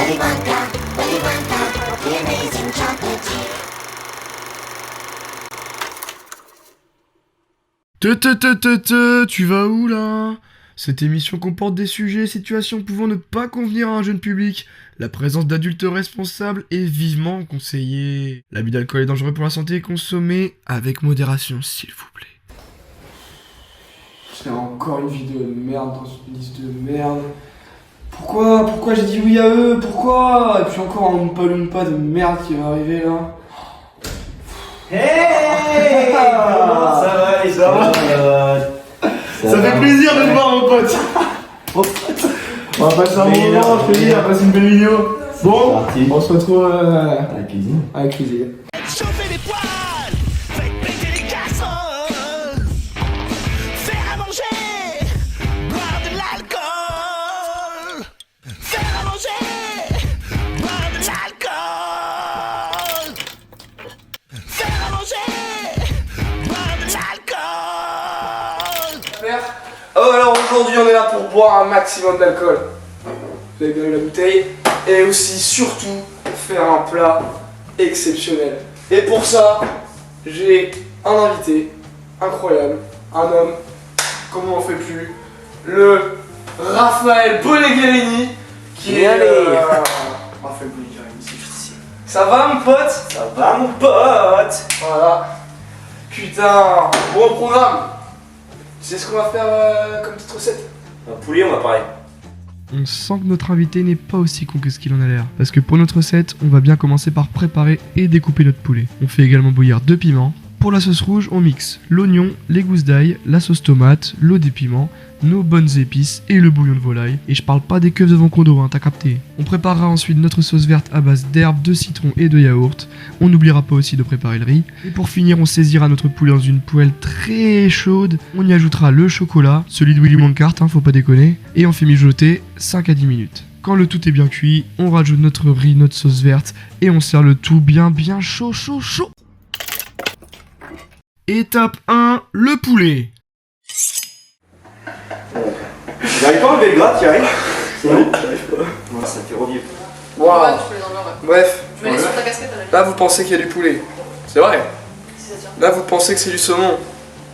Willy Wonka, the amazing chocolate. Tu vas où là? Cette émission comporte des sujets et situations pouvant ne pas convenir à un jeune public. La présence d'adultes responsables est vivement conseillée. L'abus d'alcool est dangereux pour la santé, consommez avec modération s'il vous plaît. J'ai encore une vidéo de merde dans une liste de merde. Pourquoi j'ai dit oui à eux? Pourquoi? Et puis encore un Oompa Loompa de merde qui va arriver là. Hey comment ça va les gens? Ça fait plaisir de te voir mon pote. On va passer un bon moment, je te dis, on va passer une belle vidéo. Bon, on se retrouve à la cuisine. À la cuisine. Chauffer les poêles, faites péter les casseroles, faire à manger, boire de l'alcool, faire à manger, boire de l'alcool, faire à manger, boire de l'alcool. Oh alors aujourd'hui on est là pour boire un maximum d'alcool. Vous avez bien eu la bouteille. Et aussi surtout faire un plat exceptionnel. Et pour ça, j'ai un invité incroyable, un homme, comment on fait plus, le Raphaël Bonegaleni qui est Raphaël Bonegaleni, c'est difficile. Ça va mon pote? Ça va mon pote? Voilà. Putain, bon programme. Tu sais ce qu'on va faire comme petite recette? Un poulet, on va parler. On sent que notre invité n'est pas aussi con que ce qu'il en a l'air. Parce que pour notre recette, on va bien commencer par préparer et découper notre poulet. On fait également bouillir 2 piments. Pour la sauce rouge, on mixe l'oignon, les gousses d'ail, la sauce tomate, l'eau des piments, nos bonnes épices et le bouillon de volaille. Et je parle pas des keufs de Vancondo, hein, t'as capté. On préparera ensuite notre sauce verte à base d'herbes, de citron et de yaourt. On n'oubliera pas aussi de préparer le riz. Et pour finir, on saisira notre poulet dans une poêle très chaude. On y ajoutera le chocolat, celui de Willy Wonka, hein, faut pas déconner. Et on fait mijoter 5 à 10 minutes. Quand le tout est bien cuit, on rajoute notre riz, notre sauce verte et on sert le tout bien chaud. Étape 1, le poulet. J'arrive pas à enlever le gras, t'y arrives? C'est bon? J'arrive pas. Ouais, ça fait revivre. Waouh. Ouais, tu peux les enlever en vrai. Bref, Tu mets les sur ta casquette à la limite. là vous pensez qu'il y a du poulet. C'est vrai. Si ça tient. Là vous pensez que c'est du saumon.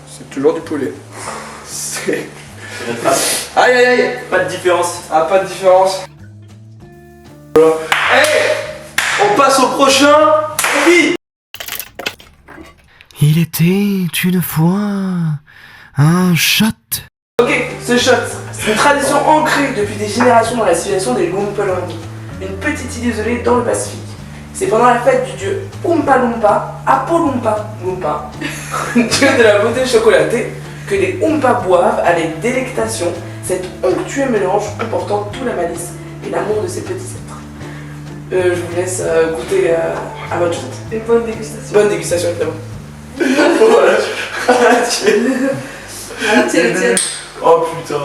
C'est toujours du poulet. C'est... Aïe aïe aïe. Pas de différence. Ah, pas de différence. Hey, on passe au prochain. Oui. Il était une fois un shot. Ok, ce shot, c'est une tradition ancrée depuis des générations dans la civilisation des Oompa Loompa, une petite île isolée dans le Pacifique. C'est pendant la fête du dieu Oompa Loompa, Apo Loompa, dieu de la beauté chocolatée, que les Oompa boivent avec délectation cet onctueux mélange comportant toute la malice et l'amour de ces petits êtres. Je vous laisse goûter à votre shot. Et bonne dégustation. Bonne dégustation évidemment. Voilà. Ah, tiens. Oh putain.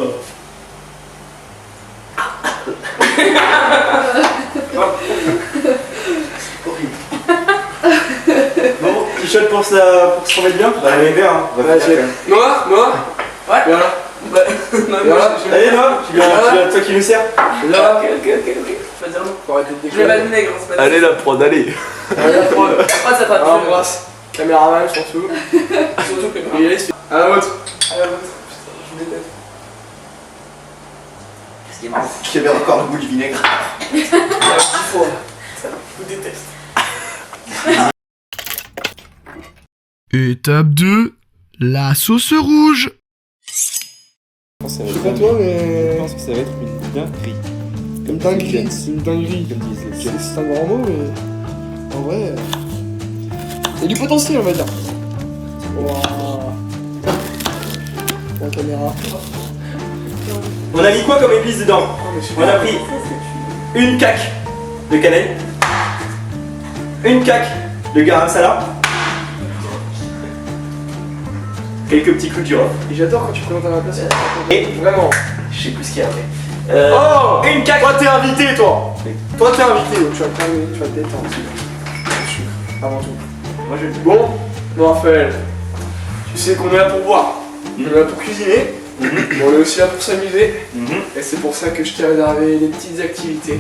Bon, petit shot pour se remettre bien? Bah, allez, bien, hein. On va faire quand même. Noah. Ouais. Voilà. Bah, non, Voilà. Allez, Noah, tu viens, toi qui nous sert? Là. Ok. Pas dire non. Je vais pas le nègre, c'est pas Allez, la prod, allez. Allez, la prod. Ah, ça On embrasse. Caméraman surtout. Surtout que Et allez, à la vôtre. à la vôtre. Putain, je vous déteste. Qu'est-ce qui est marrant? J'avais encore le goût du vinaigre. Il y a 10 fois. Ça, je vous déteste. Étape 2, la sauce rouge. Je sais pas toi, mais. Je pense que ça va être une dinguerie. Une dinguerie. C'est une dinguerie. Comme disent les jeunes. C'est un grand mot, mais. En vrai. Il y a du potentiel, on va dire. Waouh. Bon, caméra. On a mis quoi comme épices dedans? On a pris une caque de cannelle, une caque de garam masala, quelques petits clous de girofle. Et j'adore quand tu présentes à ma place. Et Vraiment. je sais plus ce qu'il y a après. Oh. Une caque. Toi, t'es invité, toi. Toi, t'es invité, donc tu vas te calmer, tu vas te détendre. Bien sûr. Avant tout. Moi je. Bon, Raphaël, tu sais qu'on est là pour boire, on est là pour cuisiner, mais on est aussi là pour s'amuser, et c'est pour ça que je t'ai réservé des petites activités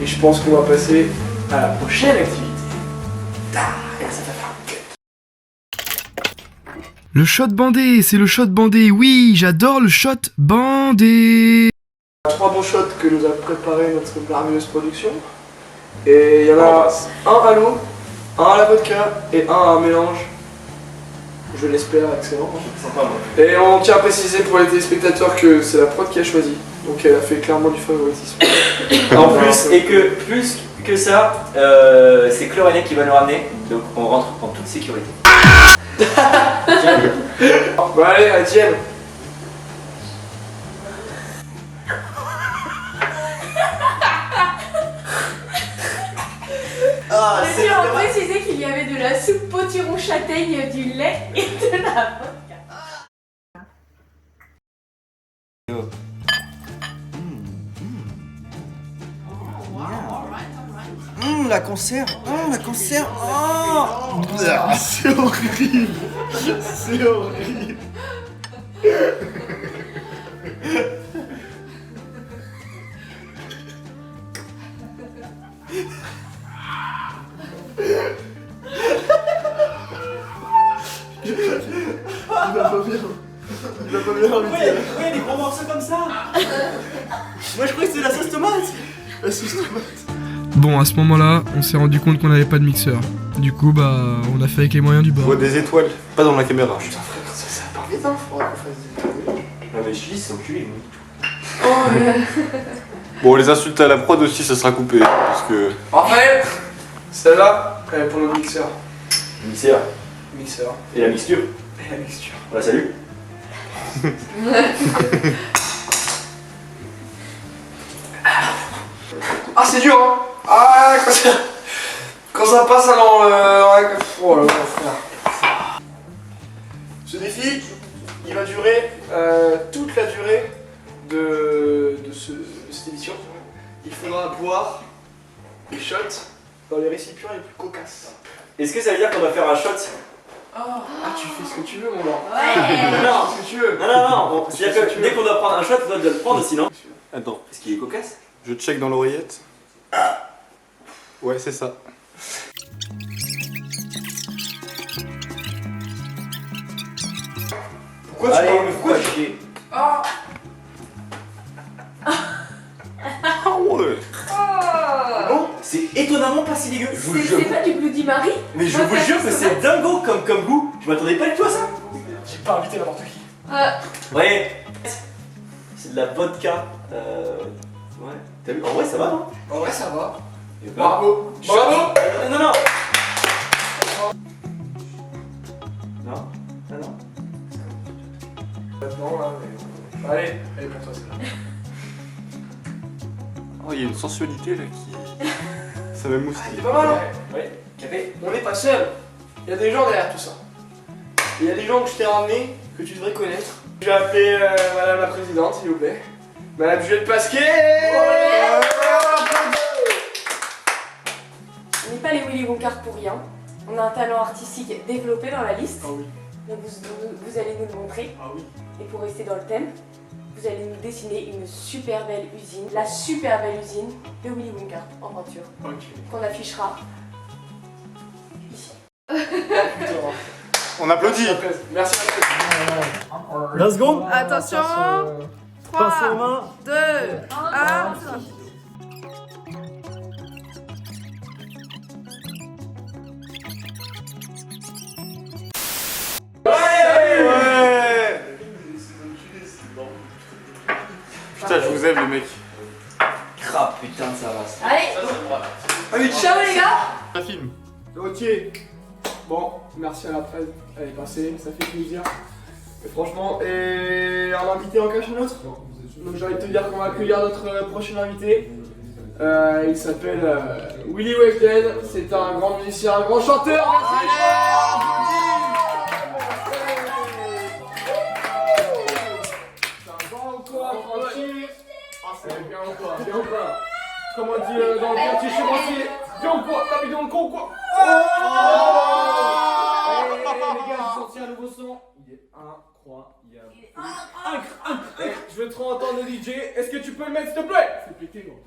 Et je pense qu'on va passer à la prochaine activité. Et là, ça va faire un cut. Le shot bandé, c'est le shot bandé. Oui, j'adore le shot bandé. 3 bons shots que nous a préparé notre merveilleuse production. Et il y en a un à l'eau, un à la vodka et un à un mélange. Je l'espère excellent. Et on tient à préciser pour les téléspectateurs que c'est la prod qui a choisi. Donc elle a fait clairement du favoritisme. En plus, et que plus que ça, c'est Chlorinet qui va nous ramener. Donc on rentre en toute sécurité. Bon allez, à Dienne. Ah, Je tiens à préciser qu'il y avait de la soupe potiron châtaigne, du lait et de la vodka. La conserve. La conserve. C'est horrible. C'est horrible. Il va pas bien invité. Pourquoi il y a des gros morceaux comme ça? Moi je croyais que c'était la sauce tomate. La sauce tomate. Bon, à ce moment-là, on s'est rendu compte qu'on n'avait pas de mixeur. Du coup, bah, on a fait avec les moyens du On bord. voit des étoiles, pas dans la caméra. Putain frère, ça part vite hein, faudra qu'on fasse des étoiles. Non mais je dis c'est enculé. Bon, les insultes à la prod aussi, ça sera coupé. Parce que. Raphaël, celle-là, elle est pour le mixeur. Mixeur. Mixeur. Et la mixture. Et la mixture. On la salue. Ah c'est dur hein. Ah quand ça passe dans le... Oh là là frère. Ce défi, il va durer toute la durée de cette émission. Il faudra boire les shots dans les récipients les plus cocasses. Est-ce que ça veut dire qu'on va faire un shot? Ah tu fais ce que tu veux mon gars. Non, Ce que tu veux. non. C'est-à-dire que dès qu'on doit prendre un shot, on doit le prendre aussi, non? Attends, Est-ce qu'il est cocasse? je check dans l'oreillette. Ouais, c'est ça. Pourquoi tu Allez, parles me pourquoi fous chier. Ah Ah ouais. Bon, c'est étonnamment pas si dégueu. Je vous jure. C'est pas du Bloody Mary? Mais je vous jure que c'est dingo comme goût. Je m'attendais pas du tout à ça. J'ai pas invité n'importe qui. Ouais. C'est de la vodka. Ouais. T'as vu? En vrai, ça va, non? En vrai ça va. Et Bravo. Shot. Bravo. Non. Non. Ah non. Non là mais... Allez, allez pour toi celle-là. Oh, il y a une sensualité là qui. Ça m'émoustille. C'est pas mal hein. Ouais. Café. On n'est pas seul. Il y a des gens derrière tout ça. Et il y a des gens que je t'ai ramenés, que tu devrais connaître. Je vais appeler Madame la Présidente, s'il vous plaît. Madame Juliette Pasquet. On n'est pas les Willy Wonka pour rien. On a un talent artistique développé dans la liste. Ah oui. Donc vous allez nous le montrer. Ah oui. Et pour rester dans le thème, vous allez nous dessiner une super belle usine. La super belle usine de Willy Wonka en peinture. Ok. Qu'on affichera ici. Putain. On applaudit. Merci à tous. 20 secondes. Attention, Pinceau en main. 2, 1. Ouais. Putain, je vous aime les mecs. Crap, putain, ça va. Allez, Allez, ciao les gars. Ça filme. Ok. Bon, merci à la presse. Elle est passée, ça fait plaisir. Et franchement, et un invité en cache un autre. Donc j'ai envie de te dire qu'on va accueillir notre prochain invité. Il s'appelle Willy Wonka. C'est un grand musicien, un grand chanteur. C'est un grand ou quoi, tranquille. Ah, c'est bien ou quoi, bien ou quoi. Comme on dit dans le quartier chez moi, c'est bien ou quoi, t'as mis dans le con ou quoi. Les gars, j'ai sorti un nouveau son. Il est incroyable. Je veux trop entendre le DJ. Est-ce que tu peux le mettre s'il te plaît? C'est pété gros.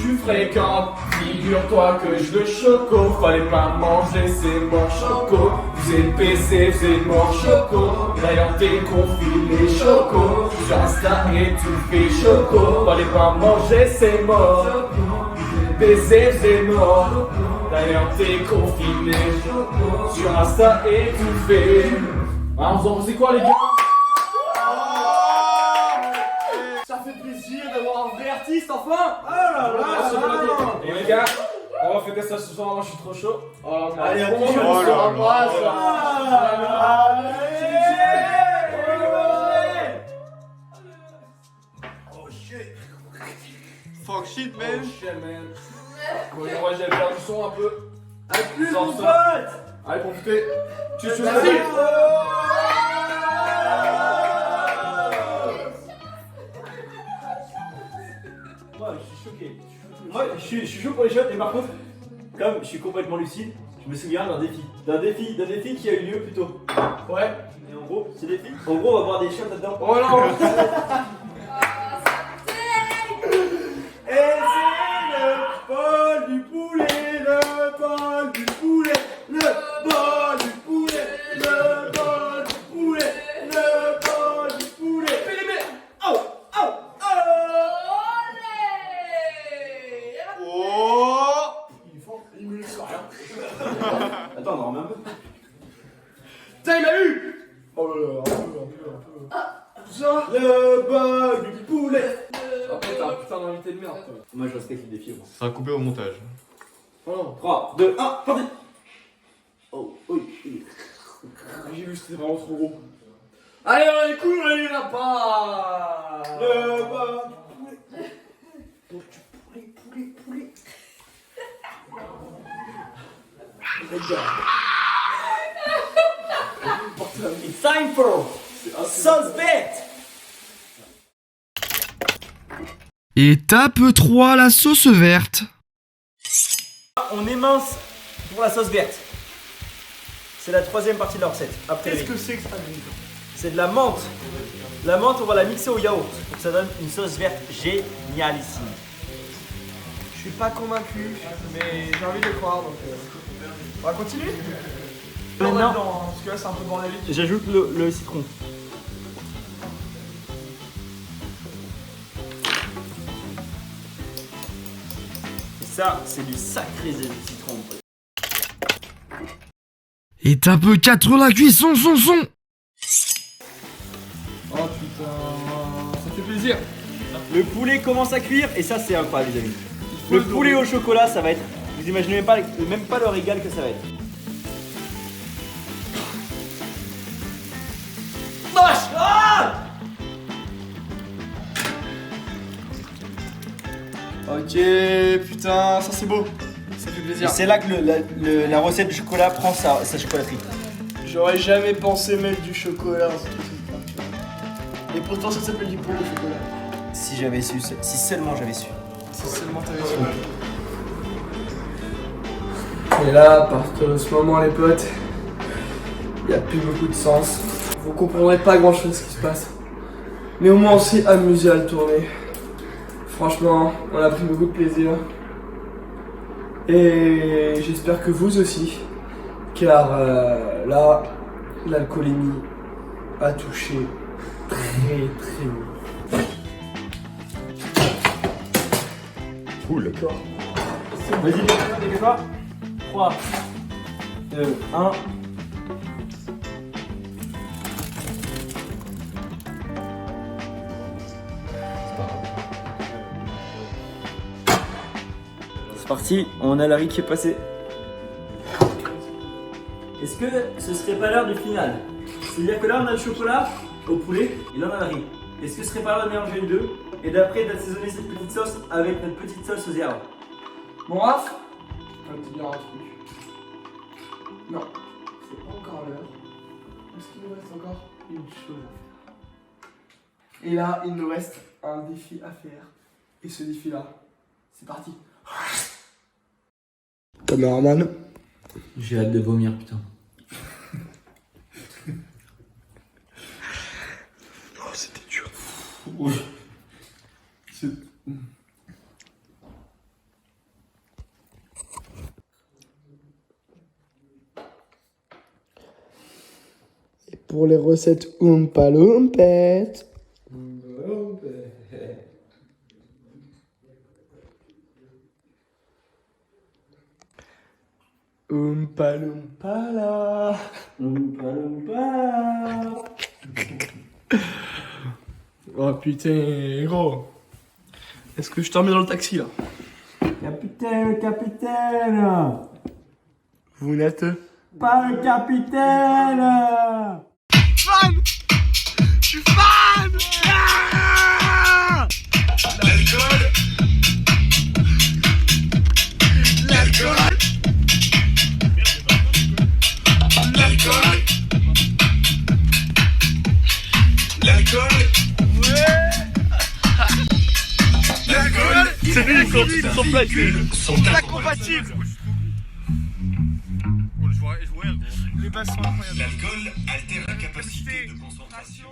tu fréquentes. Figure-toi que je le choco, fallait pas manger, c'est mon choco. Vous êtes PC, c'est mon choco. D'ailleurs t'es confiné choco. Sur Insta et tu fais choco. Fallait pas manger, c'est mort. PC, c'est mort. D'ailleurs t'es confiné sur Insta et tu fais. Ah, vous en pensez quoi les gars? Ça fait plaisir d'avoir un vrai artiste enfin. Et les gars, on va fêter ça ce soir, moi je suis trop chaud. Allez, on se embrasse. Fuck shit, man. Oh shit, man. Bon, moi j'ai perdu du son un peu. Avec plus Sans mon ça. pote. Allez, profitez. Tu Vas-y. Moi, je suis choqué. Moi, je suis chaud pour les shots, et par contre, comme je suis complètement lucide, je me souviens d'un défi qui a eu lieu plus tôt. Ouais. Et en gros, ce défi, en gros, on va boire des shots là-dedans. Oh non. Et c'est le bol du poulet, le bol du poulet, le bol du poulet, le bol du poulet, le bol du poulet. Oh, oh, oh. Oh. Il est fort, il me laisse rien. Attends, on en remet un peu. Putain, il m'a eu. Oh là là, un peu. Tout ça. Le bol du poulet. Après, t'as un putain d'invité de merde, toi. Moi, je respecte le défi, moi. Ça sera coupé au montage. Oh non. 3, 2, 1, parti. Oh, oui. J'ai vu, c'était vraiment trop gros. Allez, on est cool, on est là-bas. Le bol du poulet. It's time for sauce bête. Étape 3, la sauce verte. On émince pour la sauce verte. C'est la troisième partie de la recette. Après, Qu'est-ce que c'est que ça? c'est de la menthe. La menthe, on va la mixer au yaourt. Pour que ça donne une sauce verte génialissime. Je suis pas convaincu, mais j'ai envie de le croire donc. On va continuer? Maintenant, Parce que là c'est un peu bordélique. j'ajoute le citron. Et ça, c'est du sacré citron. Étape 4, la cuisson, son. Oh putain, ça fait plaisir. Le poulet commence à cuire et ça, c'est incroyable, les amis. Le poulet au chocolat, ça va être. Vous imaginez même pas le régal que ça va être. Vache! Ah! Ok, putain, ça c'est beau. Ça fait Et plaisir. c'est là que la recette du chocolat prend sa chocolaterie. J'aurais jamais pensé mettre du chocolat dans ce truc. Et pourtant ça s'appelle du poulet au chocolat. Si j'avais su, si seulement j'avais su. Si seulement t'avais su. Et là, à partir de ce moment les potes, il n'y a plus beaucoup de sens. Vous comprendrez pas grand chose qui se passe. Mais au moins on s'est amusé à le tourner. Franchement, on a pris beaucoup de plaisir. Et j'espère que vous aussi. Car là, l'alcoolémie a touché très haut. Cool. Vas-y, dépêche-toi. 3, 2, 1. C'est parti, on a la riz qui est passée. Est-ce que ce serait pas l'heure du final? C'est-à-dire que là on a le chocolat au poulet et là on a la riz. Est-ce que ce serait pas l'heure de mélanger les deux et d'après d'assaisonner cette petite sauce avec notre petite sauce aux herbes? Bon Raph, je vais te dire un truc. Non, c'est pas encore l'heure. Parce qu'il nous reste encore une chose à faire. Et là, il nous reste un défi à faire. Et ce défi-là, c'est parti. Cameraman. J'ai hâte de vomir, putain. Oh, c'était dur. pour les recettes Oompa Loompettes. Oompa Loompa là. Oompa Loompa. Oh putain, gros. Est-ce que je t'emmène dans le taxi là? Capitaine, capitaine. Vous n'êtes Pas le capitaine. Fan! Je suis fan! Ah! L'alcool! L'alcool! L'alcool! L'alcool! Ouais! L'alcool! C'est lui, ils sont pas compatibles! Les basses sont incroyables. L'alcool altère la capacité de concentration.